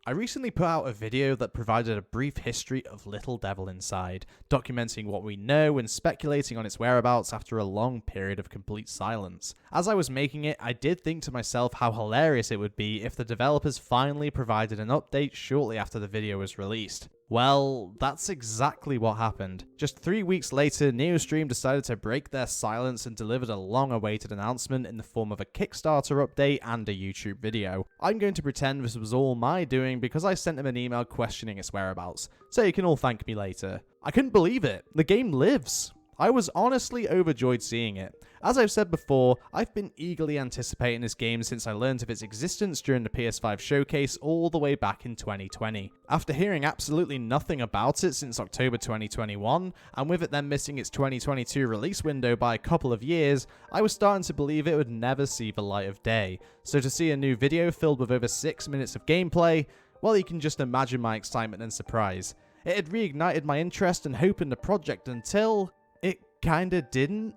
I recently put out a video that provided a brief history of Little Devil Inside, documenting what we know and speculating on its whereabouts after a long period of complete silence. As I was making it, I did think to myself how hilarious it would be if the developers finally provided an update shortly after the video was released. Well, that's exactly what happened. Just 3 weeks later, Neostream decided to break their silence and delivered a long-awaited announcement in the form of a Kickstarter update and a YouTube video. I'm going to pretend this was all my doing because I sent them an email questioning its whereabouts, so you can all thank me later. I couldn't believe it. The game lives. I was honestly overjoyed seeing it. As I've said before, I've been eagerly anticipating this game since I learned of its existence during the PS5 showcase all the way back in 2020. After hearing absolutely nothing about it since October 2021, and with it then missing its 2022 release window by a couple of years, I was starting to believe it would never see the light of day. So to see a new video filled with over 6 minutes of gameplay, well, you can just imagine my excitement and surprise. It had reignited my interest and hope in the project until it kinda didn't.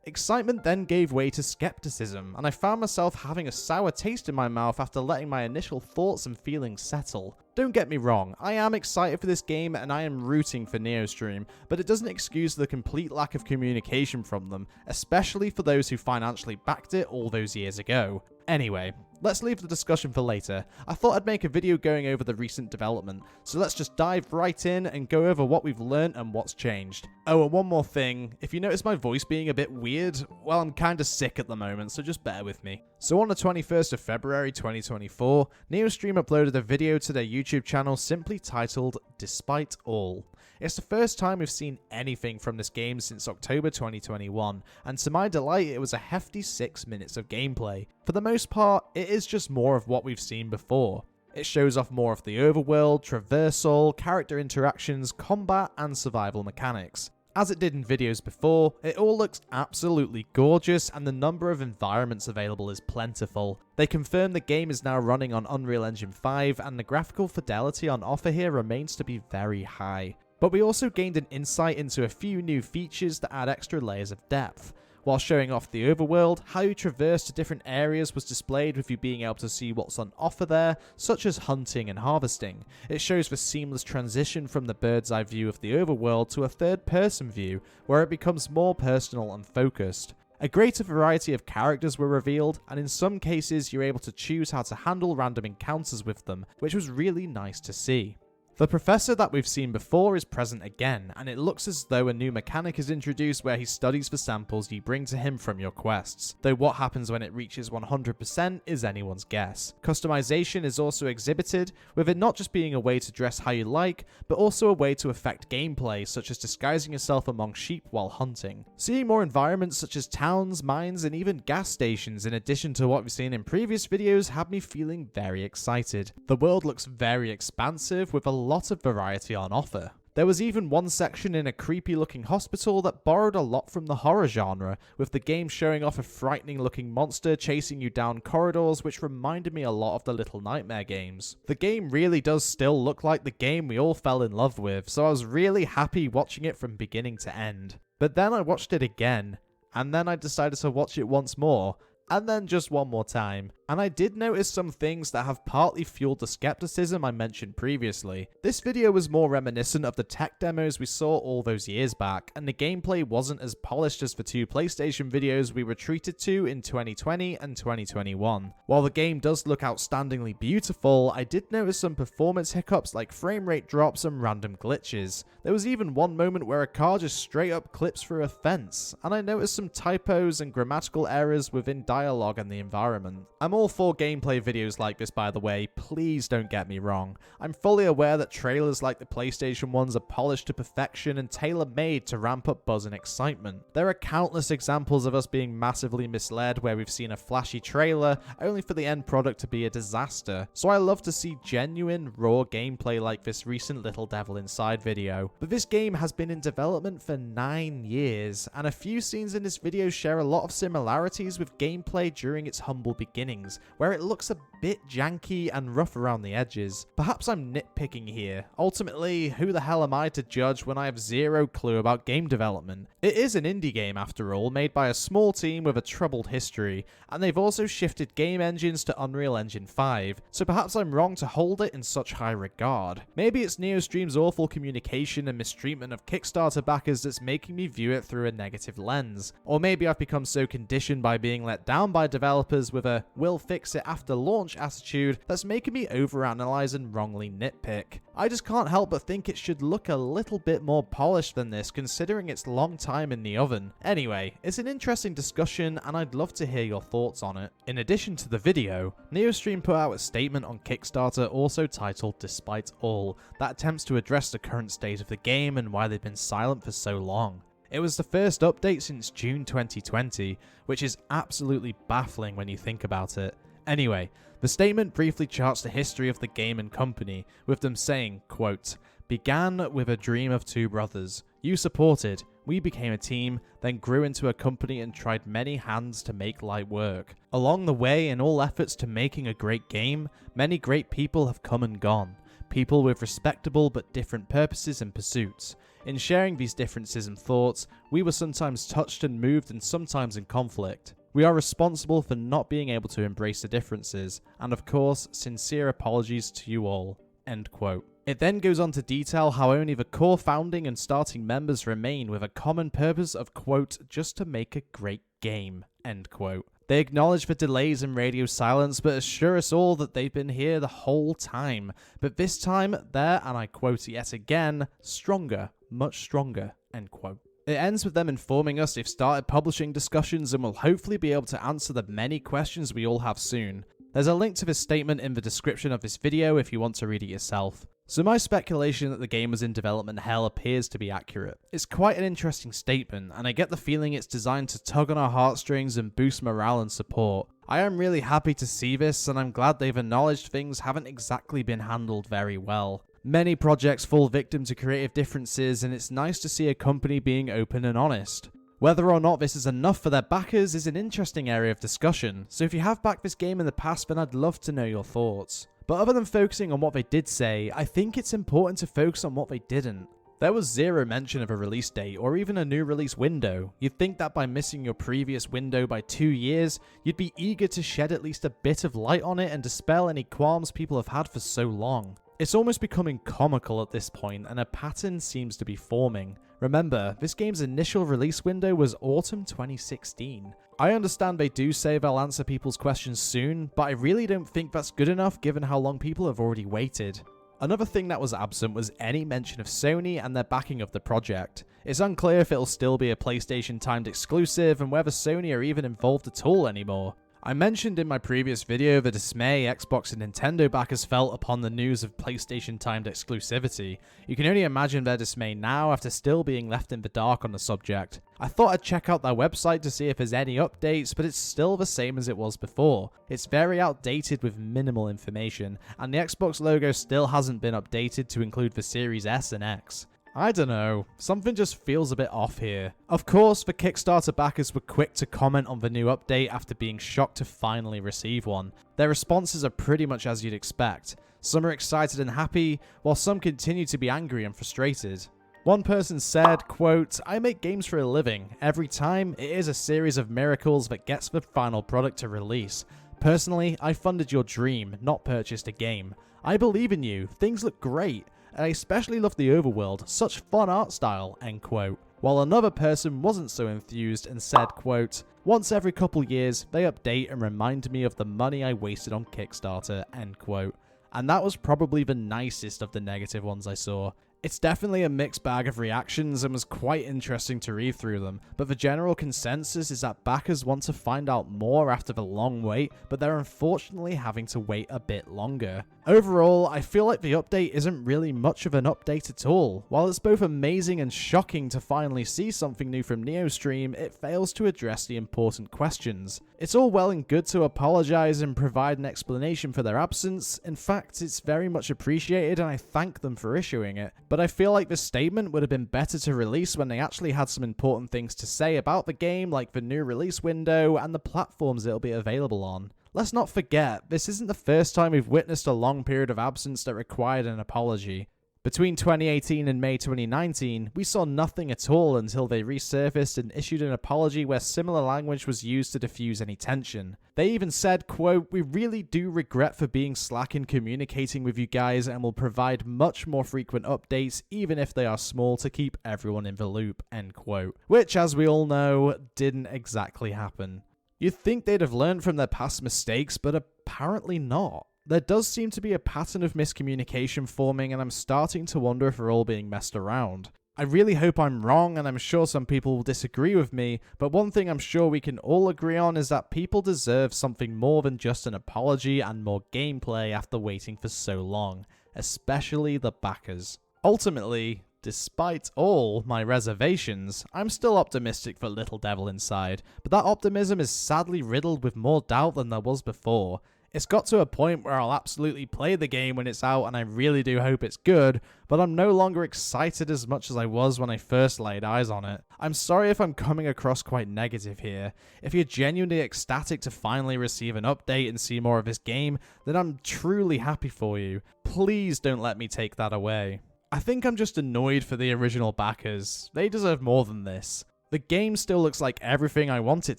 Excitement then gave way to skepticism, and I found myself having a sour taste in my mouth after letting my initial thoughts and feelings settle. Don't get me wrong, I am excited for this game and I am rooting for Neostream, but it doesn't excuse the complete lack of communication from them, especially for those who financially backed it all those years ago. Anyway, let's leave the discussion for later. I thought I'd make a video going over the recent development, so let's just dive right in and go over what we've learned and what's changed. Oh, and one more thing, if you notice my voice being a bit weird, well, I'm kinda sick at the moment, so just bear with me. So on the 21st of February 2024, Neostream uploaded a video to their YouTube channel simply titled Despite All. It's the first time we've seen anything from this game since October 2021, and to my delight it was a hefty 6 minutes of gameplay. For the most part, it is just more of what we've seen before. It shows off more of the overworld, traversal, character interactions, combat, and survival mechanics. As it did in videos before, it all looks absolutely gorgeous and the number of environments available is plentiful. They confirm the game is now running on Unreal Engine 5 and the graphical fidelity on offer here remains to be very high. But we also gained an insight into a few new features that add extra layers of depth. While showing off the overworld, how you traverse to different areas was displayed with you being able to see what's on offer there, such as hunting and harvesting. It shows the seamless transition from the bird's eye view of the overworld to a third-person view, where it becomes more personal and focused. A greater variety of characters were revealed, and in some cases you're able to choose how to handle random encounters with them, which was really nice to see. The professor that we've seen before is present again, and it looks as though a new mechanic is introduced where he studies the samples you bring to him from your quests, though what happens when it reaches 100% is anyone's guess. Customization is also exhibited, with it not just being a way to dress how you like, but also a way to affect gameplay, such as disguising yourself among sheep while hunting. Seeing more environments such as towns, mines, and even gas stations in addition to what we've seen in previous videos had me feeling very excited. The world looks very expansive, with a lot of variety on offer. There was even one section in a creepy looking hospital that borrowed a lot from the horror genre, with the game showing off a frightening looking monster chasing you down corridors, which reminded me a lot of the Little Nightmare games. The game really does still look like the game we all fell in love with, so I was really happy watching it from beginning to end. But then I watched it again, and then I decided to watch it once more, and then just one more time. And I did notice some things that have partly fueled the skepticism I mentioned previously. This video was more reminiscent of the tech demos we saw all those years back, and the gameplay wasn't as polished as the two PlayStation videos we were treated to in 2020 and 2021. While the game does look outstandingly beautiful, I did notice some performance hiccups like frame rate drops and random glitches. There was even one moment where a car just straight up clips through a fence, and I noticed some typos and grammatical errors within dialogue and the environment. I'm all for gameplay videos like this, by the way, please don't get me wrong. I'm fully aware that trailers like the PlayStation ones are polished to perfection and tailor-made to ramp up buzz and excitement. There are countless examples of us being massively misled where we've seen a flashy trailer only for the end product to be a disaster, so I love to see genuine, raw gameplay like this recent Little Devil Inside video. But this game has been in development for 9 years, and a few scenes in this video share a lot of similarities with gameplay during its humble beginnings. settings, where it looks a bit janky and rough around the edges. Perhaps I'm nitpicking here. Ultimately, who the hell am I to judge when I have zero clue about game development? It is an indie game after all, made by a small team with a troubled history, and they've also shifted game engines to Unreal Engine 5, so perhaps I'm wrong to hold it in such high regard. Maybe it's Neostream's awful communication and mistreatment of Kickstarter backers that's making me view it through a negative lens. Or maybe I've become so conditioned by being let down by developers with a "we'll fix it after launch" attitude that's making me overanalyze and wrongly nitpick. I just can't help but think it should look a little bit more polished than this considering its long time in the oven. Anyway, it's an interesting discussion and I'd love to hear your thoughts on it. In addition to the video, Neostream put out a statement on Kickstarter also titled "Despite All" that attempts to address the current state of the game and why they've been silent for so long. It was the first update since June 2020, which is absolutely baffling when you think about it. Anyway, the statement briefly charts the history of the game and company, with them saying, quote, "Began with a dream of two brothers. You supported, we became a team, then grew into a company and tried many hands to make light work. Along the way, in all efforts to making a great game, many great people have come and gone. People with respectable but different purposes and pursuits. In sharing these differences and thoughts, we were sometimes touched and moved and sometimes in conflict. We are responsible for not being able to embrace the differences, and of course, sincere apologies to you all." End quote. It then goes on to detail how only the core founding and starting members remain with a common purpose of, quote, "just to make a great game." End quote. They acknowledge the delays and radio silence, but assure us all that they've been here the whole time. But this time, they're, and I quote yet again, "stronger, much stronger." End quote. It ends with them informing us they've started publishing discussions and will hopefully be able to answer the many questions we all have soon. There's a link to this statement in the description of this video if you want to read it yourself. So my speculation that the game was in development hell appears to be accurate. It's quite an interesting statement, and I get the feeling it's designed to tug on our heartstrings and boost morale and support. I am really happy to see this, and I'm glad they've acknowledged things haven't exactly been handled very well. Many projects fall victim to creative differences, and it's nice to see a company being open and honest. Whether or not this is enough for their backers is an interesting area of discussion, so if you have backed this game in the past, then I'd love to know your thoughts. But other than focusing on what they did say, I think it's important to focus on what they didn't. There was zero mention of a release date or even a new release window. You'd think that by missing your previous window by 2 years, you'd be eager to shed at least a bit of light on it and dispel any qualms people have had for so long. It's almost becoming comical at this point, and a pattern seems to be forming. Remember, this game's initial release window was autumn 2016. I understand they do say they'll answer people's questions soon, but I really don't think that's good enough given how long people have already waited. Another thing that was absent was any mention of Sony and their backing of the project. It's unclear if it'll still be a PlayStation timed exclusive and whether Sony are even involved at all anymore. I mentioned in my previous video the dismay Xbox and Nintendo backers felt upon the news of PlayStation timed exclusivity. You can only imagine their dismay now after still being left in the dark on the subject. I thought I'd check out their website to see if there's any updates, but it's still the same as it was before. It's very outdated with minimal information, and the Xbox logo still hasn't been updated to include the Series S and X. I don't know, something just feels a bit off here. Of course, the Kickstarter backers were quick to comment on the new update after being shocked to finally receive one. Their responses are pretty much as you'd expect. Some are excited and happy, while some continue to be angry and frustrated. One person said, quote, "I make games for a living. Every time, it is a series of miracles that gets the final product to release. Personally, I funded your dream, not purchased a game. I believe in you, things look great. I especially love the overworld, such fun art style," end quote. While another person wasn't so enthused and said, quote, "Once every couple years, they update and remind me of the money I wasted on Kickstarter," end quote. And that was probably the nicest of the negative ones I saw. It's definitely a mixed bag of reactions and was quite interesting to read through them, but the general consensus is that backers want to find out more after the long wait, but they're unfortunately having to wait a bit longer. Overall, I feel like the update isn't really much of an update at all. While it's both amazing and shocking to finally see something new from Neostream, it fails to address the important questions. It's all well and good to apologize and provide an explanation for their absence. In fact, it's very much appreciated and I thank them for issuing it. But I feel like the statement would have been better to release when they actually had some important things to say about the game, like the new release window and the platforms it'll be available on. Let's not forget, this isn't the first time we've witnessed a long period of absence that required an apology. Between 2018 and May 2019, we saw nothing at all until they resurfaced and issued an apology where similar language was used to diffuse any tension. They even said, quote, "We really do regret for being slack in communicating with you guys and will provide much more frequent updates even if they are small to keep everyone in the loop," end quote. Which, as we all know, didn't exactly happen. You'd think they'd have learned from their past mistakes, but apparently not. There does seem to be a pattern of miscommunication forming, and I'm starting to wonder if we're all being messed around. I really hope I'm wrong, and I'm sure some people will disagree with me, but one thing I'm sure we can all agree on is that people deserve something more than just an apology and more gameplay after waiting for so long, especially the backers. Ultimately, despite all my reservations, I'm still optimistic for Little Devil Inside, but that optimism is sadly riddled with more doubt than there was before. It's got to a point where I'll absolutely play the game when it's out, and I really do hope it's good, but I'm no longer excited as much as I was when I first laid eyes on it. I'm sorry if I'm coming across quite negative here. If you're genuinely ecstatic to finally receive an update and see more of this game, then I'm truly happy for you. Please don't let me take that away. I think I'm just annoyed for the original backers. They deserve more than this. The game still looks like everything I want it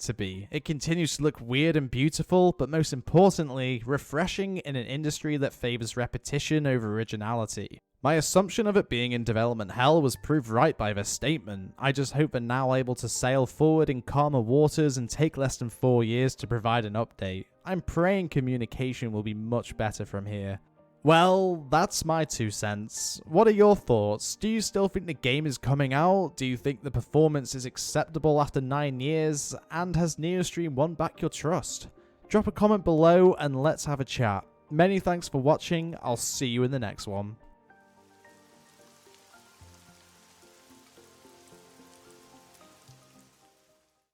to be. It continues to look weird and beautiful, but most importantly, refreshing in an industry that favors repetition over originality. My assumption of it being in development hell was proved right by their statement. I just hope they're now able to sail forward in calmer waters and take less than 4 years to provide an update. I'm praying communication will be much better from here. Well, that's my 2 cents. What are your thoughts? Do you still think the game is coming out? Do you think the performance is acceptable after 9 years? And has Neostream won back your trust? Drop a comment below and let's have a chat. Many thanks for watching. I'll see you in the next one.